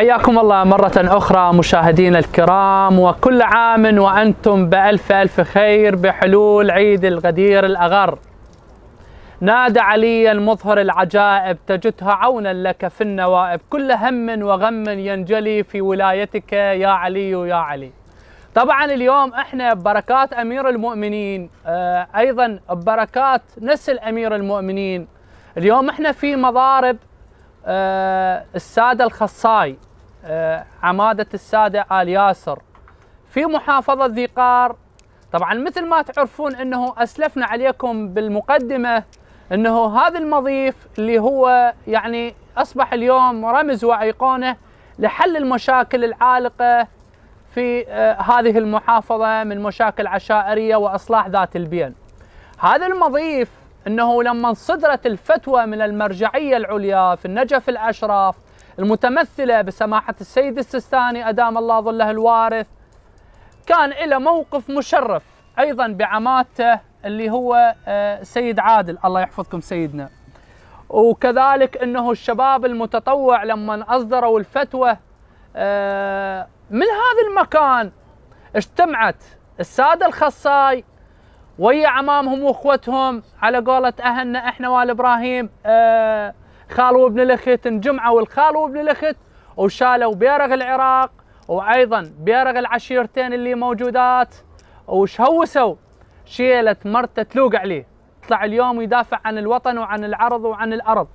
حياكم الله مرة أخرى مشاهدينا الكرام، وكل عام وأنتم بألف ألف خير بحلول عيد الغدير الأغر. نادى علي المظهر العجائب تجدها عونا لك في النوائب، كل هم وغم ينجلي في ولايتك يا علي يا علي. طبعا اليوم احنا ببركات أمير المؤمنين، أيضا ببركات نسل أمير المؤمنين، اليوم احنا في مضارب السادة الخصاي، عمادة السادة آل ياسر في محافظة ذي قار. طبعا مثل ما تعرفون انه اسلفنا عليكم بالمقدمة انه هذا المضيف اللي هو يعني اصبح اليوم رمز وايقونة لحل المشاكل العالقة في هذه المحافظة من مشاكل عشائرية واصلاح ذات البين. هذا المضيف انه لما صدرت الفتوى من المرجعية العليا في النجف الاشرف المتمثلة بسماحة السيد السيستاني أدام الله ظله الوارث، كان له موقف مشرف أيضا بعمادته اللي هو سيد عادل، الله يحفظكم سيدنا. وكذلك أنه الشباب المتطوع لما أصدروا الفتوى من هذا المكان اجتمعت السادة الخصاي ويا عمامهم واخوتهم، على قولة أهلنا احنا وال إبراهيم، خال وابن الاخت، انجمعوا الخال وابن الاخت وشالوا بيرغ العراق وايضا بيرغ العشيرتين اللي موجودات، وش هوسوا شيلة مرته تلوق عليه، طلع اليوم يدافع عن الوطن وعن العرض وعن الارض.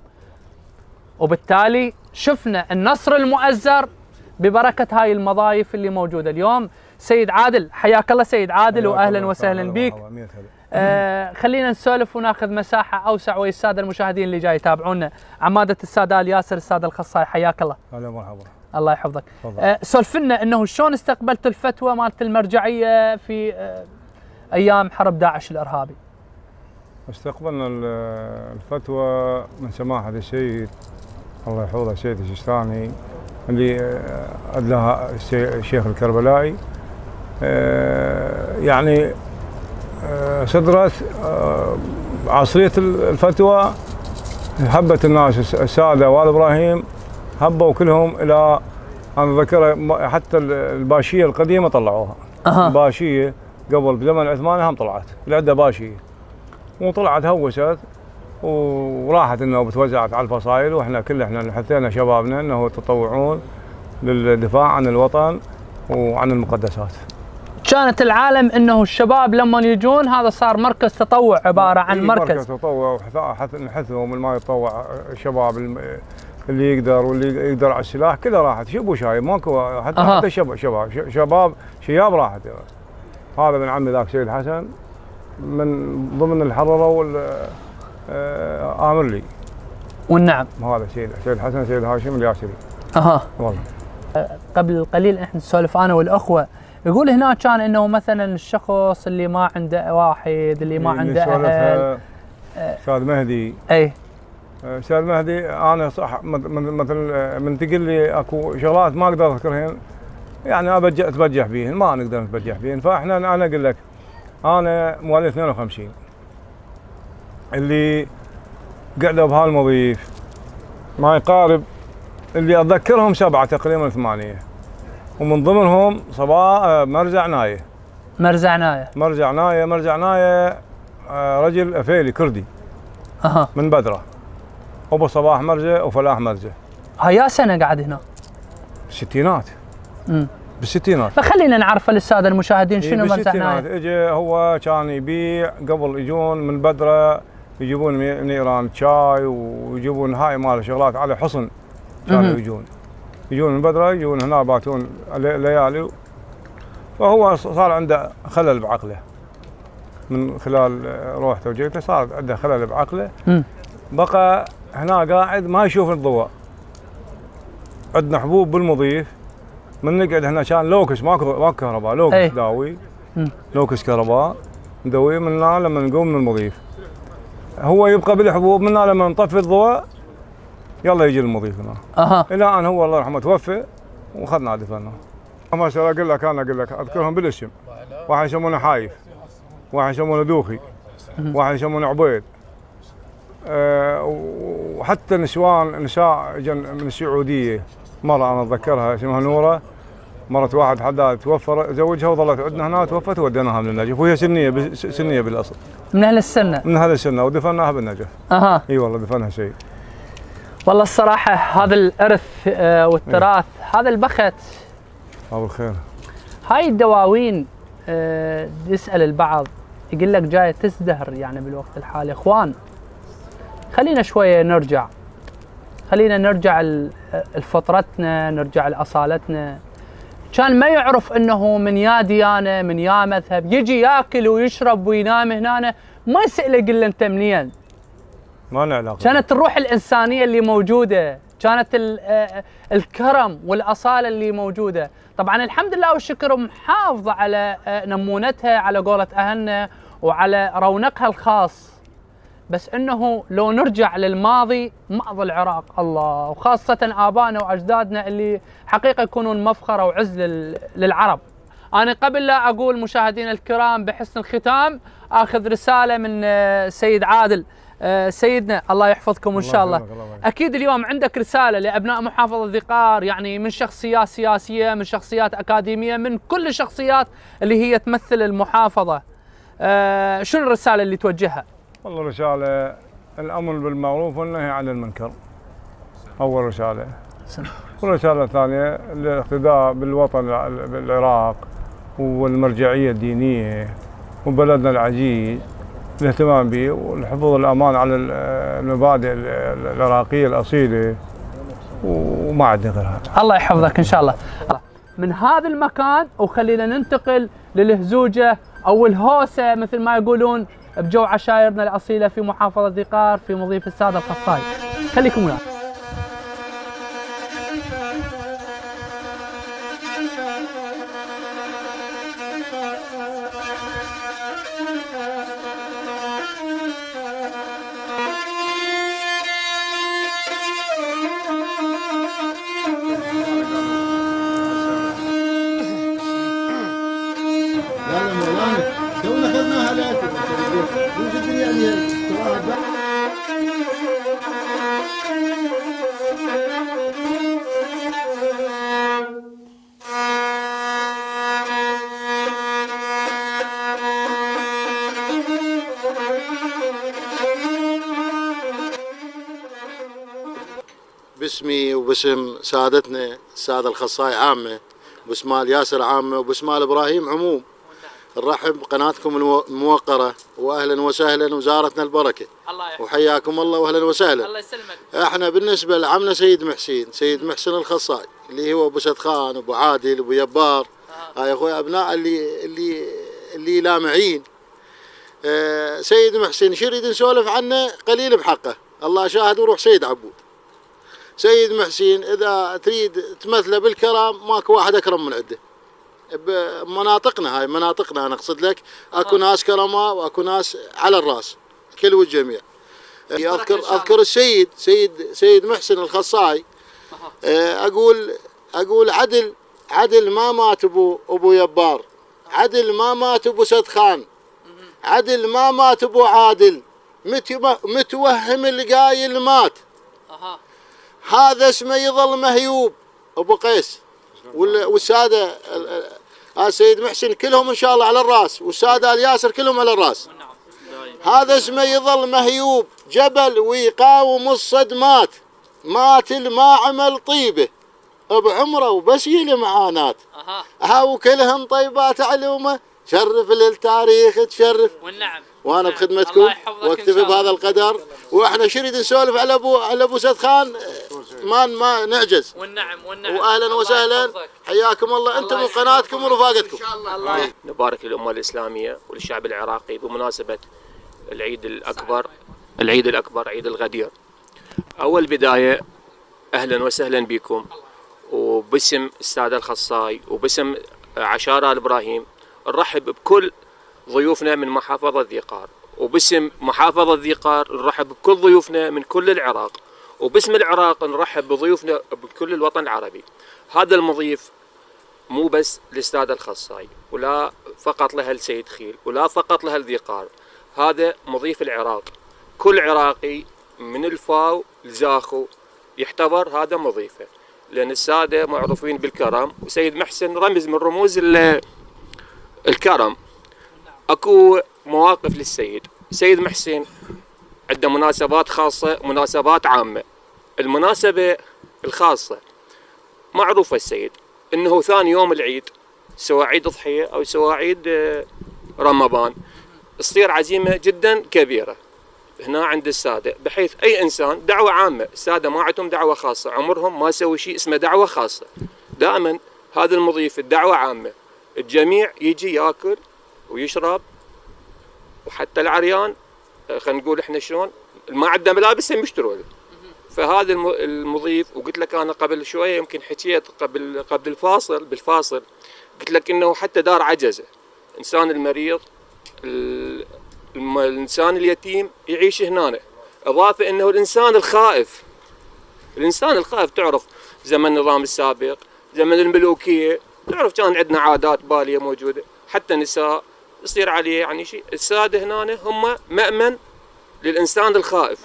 وبالتالي شفنا النصر المؤزر ببركة هاي المضايف اللي موجودة اليوم. سيد عادل، حياك الله سيد عادل واهلا وسهلا بك. خلينا نسولف وناخذ مساحة أوسع ويا السادة المشاهدين اللي جاي يتابعونا. عمادة السادة آل ياسر، السادة الخصاي، حياك الله. هلا مرحبا. الله يحفظك. سولف لنا انه شلون استقبلت الفتوى مالت المرجعية في ايام حرب داعش الارهابي؟ استقبلنا الفتوى من سماحة السيد الله يحفظه السيد السيستاني اللي أدلاها الشيخ الكربلائي. يعني صدرت عصرية الفتوى، هبت الناس السادة وآل إبراهيم هبوا كلهم إلى، أنا ذكر حتى الباشية القديمة طلعوها. الباشية قبل بزمن عثمان هم طلعت العدة باشية، وطلعت هوست وراحت انه بتوزعت على الفصائل، واحنا احنا حثينا شبابنا انه يتطوعون للدفاع عن الوطن وعن المقدسات. كانت العالم انه الشباب لما يجون هذا صار مركز تطوع، عباره عن مركز تطوع، نحثهم ما يتطوع الشباب اللي يقدر واللي يقدر على السلاح كله راحت. شبو شايب ماكو حتى شباب شياب راحت. هذا ابن عمي ذاك سيد حسن من ضمن الحرره آمر لي. والنعم هذا سيد حسن سيد هاشم الياسري. والله قبل قليل احنا نسولف انا والاخوه، يقول هنا كان انه مثلا الشخص اللي ما عنده واحد، اللي ما عنده اهل. استاذ مهدي. اي استاذ مهدي، انا صح مثل من تقول لي اكو شغلات ما اقدر اذكرهن، يعني اتبجح بيهن، ما نقدر نتبجح بيهن. فاحنا انا اقول لك انا مواليد 52 اللي قعدوا بهالمضيف ما يقارب اللي اتذكرهم 7 تقريبا 8، ومن ضمنهم مرزع نايه. مرزع نايه رجل افيلي كردي من بدره، ابو صباح مرزه وفلاح مرزه. هاي يا سنه قاعد هنا؟ بالستينات. بالستينات. فخلينا نعرف للساده المشاهدين شنو مرزع نايه. اجى هو كان يبيع قبل يجون من بدره، يجيبون من ايران شاي ويجيبون هاي مال شغلات على حصن، كانوا يجون من بدره، يجون هنا باتون ليالي. فهو صار عنده خلل بعقله من خلال روحته وجيته، صار عنده خلل بعقله. بقى هنا قاعد ما يشوف الضوء. عندنا حبوب بالمضيف، من نقعد هنا كان لوكس، ماكو كهرباء، لوكس داوي، لوكس كهرباء ندوي من هنا لما نقوم من المضيف. هو يبقى بالحبوب من هنا لما نطفي الضوء يلا يجي المضيف هنا. الى ان هو الله يرحمه توفى واخذنا دفنه. ما شاء الله اقول لك اذكرهم بالاسم. واحد يسمونه حايف، واحد يسمونه دوخي، واحد يسمونه عبيد. وحتى نساء من السعوديه، مره انا اتذكرها اسمها نوره، مرت واحد حداد توفى زوجها وظلت عندنا هنا، توفت وديناها من النجف، وهي سنيه بالاصل. من اهل السنه؟ من اهل السنه، ودفناها بالنجف. اي والله دفنها شيء. والله الصراحه هذا الارث والتراث، هذا البخت. الله بالخير. هاي الدواوين يسال البعض يقول لك جايه تزدهر يعني بالوقت الحالي. اخوان خلينا شويه نرجع لفطرتنا، نرجع لاصالتنا. كان ما يعرف انه من يا ديانه من يا مذهب، يجي ياكل ويشرب وينام هنا، ما يسأله يقول له انت منين؟ ما له علاقه. كانت الروح الانسانيه اللي موجوده، كانت الكرم والاصاله اللي موجوده. طبعا الحمد لله والشكر محافظه على نمونتها على قولة اهلنا وعلى رونقها الخاص. بس انه لو نرجع للماضي، ماضي العراق الله، وخاصه ابائنا واجدادنا اللي حقيقه يكونون مفخره وعز للعرب. انا قبل لا اقول مشاهدينا الكرام بحسن الختام، اخذ رساله من سيد عادل. سيدنا الله يحفظكم ان شاء الله. اكيد اليوم عندك رساله لابناء محافظه ذقار، يعني من شخصيات سياسيه، من شخصيات اكاديميه، من كل الشخصيات اللي هي تمثل المحافظه. شنو الرساله اللي توجهها؟ والله رسالة الأمر بالمعروف والنهي عن المنكر، أول رسالة. والرسالة الثانية الاقتداء بالوطن بالعراق والمرجعية الدينية وبلدنا العزيز، الاهتمام به والحفظ الأمان على المبادئ العراقية الأصيلة، وما عندنا غير هذا. الله يحفظك إن شاء الله. من هذا المكان وخلينا ننتقل للهزوجة أو الهوسة مثل ما يقولون بجو عشائرنا الأصيلة في محافظة ذقار في مضيف السادة الخصاي. خليكم ويانا. باسمي وباسم سادتنا السادة الخصاي عامة، وباسمال ياسر عامة، وباسمال إبراهيم عموم، نرحب بقناتكم الموقرة، وأهلا وسهلا وزارتنا البركة. الله يحفظك. وحياكم الله وأهلا وسهلا. الله يسلمك. احنا بالنسبة لعمنا سيد محسن الخصاي اللي هو أبو سدخان، أبو عادل، أبو يبار، هاي أخوي أبناء اللي لامعين. سيد محسن شريد نسولف عنه قليل بحقه، الله شاهد وروح سيد عبود. سيد محسن إذا تريد تمثله بالكرم ماكو واحد أكرم من عنده بمناطقنا. هاي مناطقنا أنا أقصد لك، أكو ناس كرماء وأكو ناس على الرأس كل والجميع. أذكر سيد محسن الخصاي، أقول عدل ما مات أبو يبار، عدل ما مات أبو سدخان، عدل ما مات أبو عادل، متوهم القايل مات. هذا اسمه يظل مهيوب أبو قيس. والسادة سيد محسن كلهم إن شاء الله على الرأس، والسادة الياسر كلهم على الرأس. هذا اسمه يظل مهيوب، جبل ويقاوم الصدمات، مات ما عمل طيبه بعمره وبس يلمعانات. هاو كلهم طيبات علومه، شرف للتاريخ تشرف. والنعم. وانا بخدمتكم واكتفي بهذا القدر. واحنا شريد نسولف على ابو سدخان ما نعجز. والنعم. واهلا وسهلا، حياكم الله انتم وقناتكم ورفاقتكم. الله نبارك للأمة الإسلامية وللشعب العراقي بمناسبة العيد الأكبر عيد الغدير. أول بداية أهلا وسهلا بكم، وباسم السادة الخصاي وباسم عشارة آل إبراهيم نرحب بكل ضيوفنا من محافظة ذي قار، وباسم محافظة ذي قار نرحب بكل ضيوفنا من كل العراق، وباسم العراق نرحب بضيوفنا بكل الوطن العربي. هذا المضيف مو بس للسادة الخصاي ولا فقط لها السيد خيل ولا فقط لها ذي قار، هذا مضيف العراق. كل عراقي من الفاو لزاخو يعتبر هذا مضيفه، لأن السادة معروفين بالكرم، وسيد محسن رمز من رموز الكرم. اكو مواقف للسيد. سيد محسن عنده مناسبات خاصة مناسبات عامة. المناسبة الخاصة معروفة السيد انه ثاني يوم العيد، سواء عيد اضحية او سواء عيد رمضان، تصير عزيمة جدا كبيرة هنا عند السادة، بحيث اي انسان دعوة عامة. السادة ما عندهم دعوة خاصة، عمرهم ما سووا شيء اسمه دعوة خاصة. دائما هذا المضيف الدعوة عامة، الجميع يجي ياكل ويشرب، وحتى العريان خلينا نقول احنا شلون ما عنده ملابس هم يشتروا له. فهذا المضيف، وقلت لك انا قبل شويه يمكن حكيت قبل بالفاصل قلت لك انه حتى دار عجزه، الانسان المريض الانسان اليتيم يعيش هنا، اضافه انه الانسان الخائف تعرف زمن النظام السابق، زمن الملوكيه، تعرف كان عندنا عادات باليه موجوده، حتى نساء يصير عليه يعني شيء. الساده هنا هم مأمن للانسان الخائف،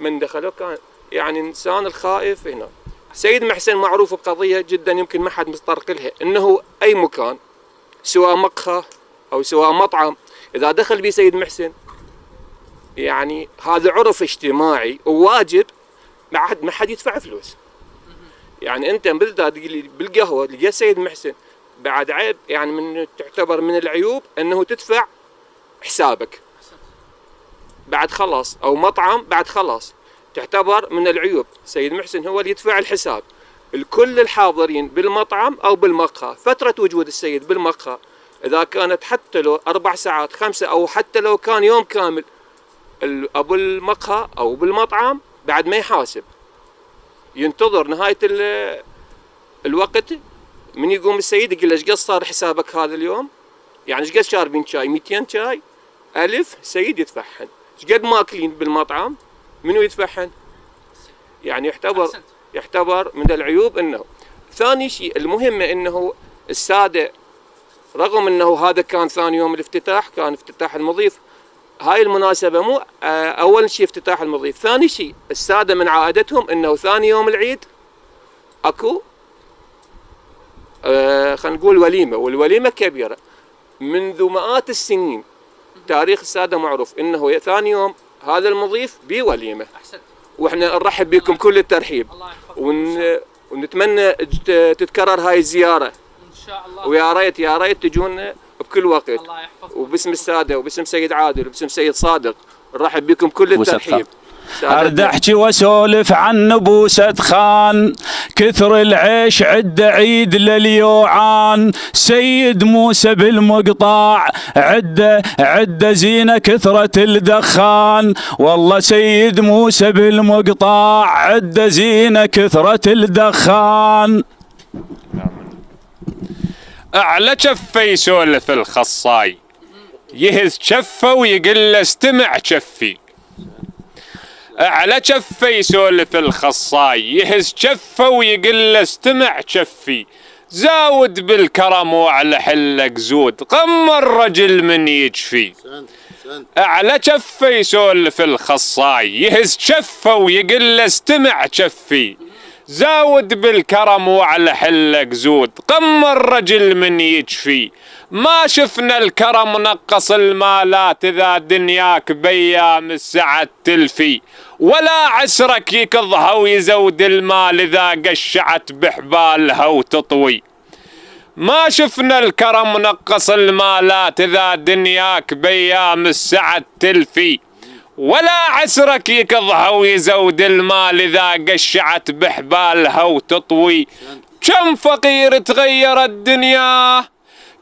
من دخله كان يعني الانسان الخائف هنا. سيد محسن معروف بقضيه جدا يمكن ما حد متطرق لها، انه اي مكان سواء مقهى او سواء مطعم اذا دخل به سيد محسن يعني هذا عرف اجتماعي وواجب، ما حد يدفع فلوس. يعني انت بالقهوه لقيت سيد محسن بعد عيب، يعني من تعتبر من العيوب انه تدفع حسابك بعد خلاص، او مطعم بعد خلاص، تعتبر من العيوب. سيد محسن هو اللي يدفع الحساب. الكل الحاضرين بالمطعم او بالمقهى فترة وجود السيد بالمقهى اذا كانت حتى لو 4 ساعات 5 او حتى لو كان يوم كامل، ابو المقهى او بالمطعم بعد ما يحاسب، ينتظر نهاية الوقت من يقوم السيد يقول له ايش قد صار حسابك هذا اليوم؟ يعني ايش قد شاربين شاي؟ 200 شاي 1000 سيد يدفعهن. ايش قد ماكلين بالمطعم؟ منو يدفعهن؟ يعني يعتبر من العيوب. انه ثاني شيء المهم انه الساده رغم انه هذا كان ثاني يوم الافتتاح، كان افتتاح المضيف، هاي المناسبه مو اول شيء افتتاح المضيف، ثاني شيء الساده من عادتهم انه ثاني يوم العيد اكو خلينا نقول وليمه، والوليمه كبيره منذ مئات السنين. تاريخ الساده معروف انه ثاني يوم هذا المضيف بوليمه. احسنت. واحنا نرحب بكم كل الترحيب، ونتمنى تتكرر هاي الزياره ان شاء الله، ويا ريت تجونا بكل وقت. الله يحفظكم. وباسم الساده وباسم سيد عادل وباسم سيد صادق نرحب بكم كل الترحيب. ارد احكي واسولف عن نبوسة خان، كثر العيش عده عيد لليوعان، سيد موسى بالمقطاع عده زينة كثرة الدخان، والله سيد موسى بالمقطاع عده زينة كثرة الدخان. اعلى شفه يسولف الخصاي، يهز شفه ويقل استمع شفي. اعلى شفه يسولف الخصاي، يهز شفه ويقل استمع شفي. زاود بالكرم وعلى حلك زود، قمر رجل من يجفي. اعلى شفه يسولف الخصاي، يهز شفه ويقل استمع شفي. زاود بالكرم وعلى حلك زود، قمر رجل من يجفي. ما شفنا الكرم نقص المالات، اذا دنياك بايام السعة تلفي. ولا عسرك يكظها ويزود المال، اذا قشعت بحبالها وتطوي. ما شفنا الكرم نقص المالات، اذا دنياك بايام السعة تلفي. ولا عسرك يكظها ويزود المال، اذا قشعت بحبالها وتطوي. كم فقير تغير الدنيا،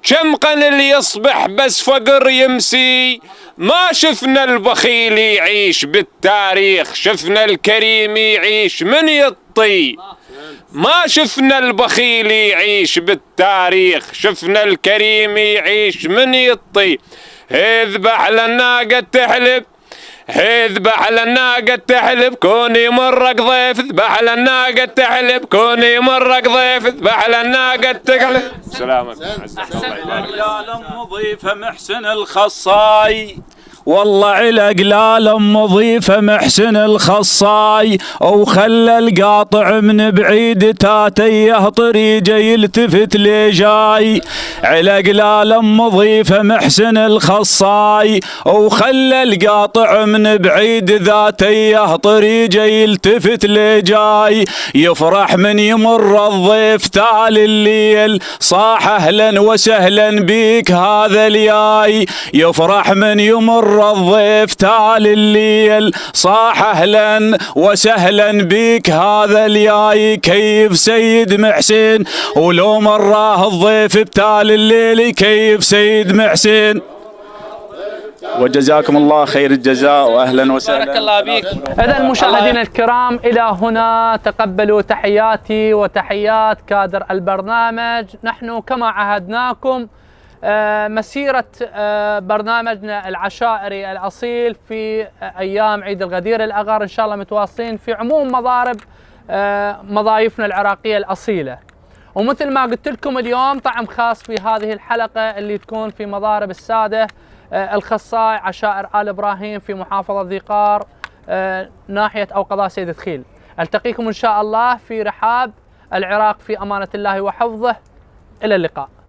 كم قنل يصبح بس فقر يمسي. ما شفنا البخيل يعيش بالتاريخ، شفنا الكريم يعيش من يطي. ما شفنا البخيل يعيش بالتاريخ، شفنا الكريم يعيش من يطي. اذبح للناقة تحلب، اذبح للناقة تحلب كوني مرق ضيف. اذبح للناقة تحلب كوني مرق ضيف. اذبح للناقة تحلب. سلامك. قلال ام ضيفه محسن الخصاي، والله على قلال ام ضيفه محسن الخصاي. وخلى القاطع من بعيد تاتيه طريقه يلتفت لي جاي. على قلال ام ضيفه محسن الخصاي، وخلى القاطع من بعيد ذاتيه طريقه يلتفت لي جاي. يفرح من يمر الضيف تال الليل، صاح اهلا وسهلا بيك هذا الياي. يفرح من يمر الضيف تال الليل، صاح اهلا وسهلا بيك هذا الياي. كيف سيد محسن ولو مراه الضيف بتال الليل، كيف سيد محسن. وجزاكم الله خير الجزاء واهلا وسهلا. بارك الله بك. اذا مشاهدينا الكرام، الى هنا تقبلوا تحياتي وتحيات كادر البرنامج. نحن كما عهدناكم مسيرة برنامجنا العشائري الأصيل في أيام عيد الغدير الأغر إن شاء الله متواصلين في عموم مضارب مضايفنا العراقية الأصيلة. ومثل ما قلت لكم اليوم طعم خاص في هذه الحلقة اللي تكون في مضارب السادة الخصاي عشائر آل إبراهيم في محافظة ذي قار ناحية أو قضاء سيد دخيل. ألتقيكم إن شاء الله في رحاب العراق في أمانة الله وحفظه. إلى اللقاء.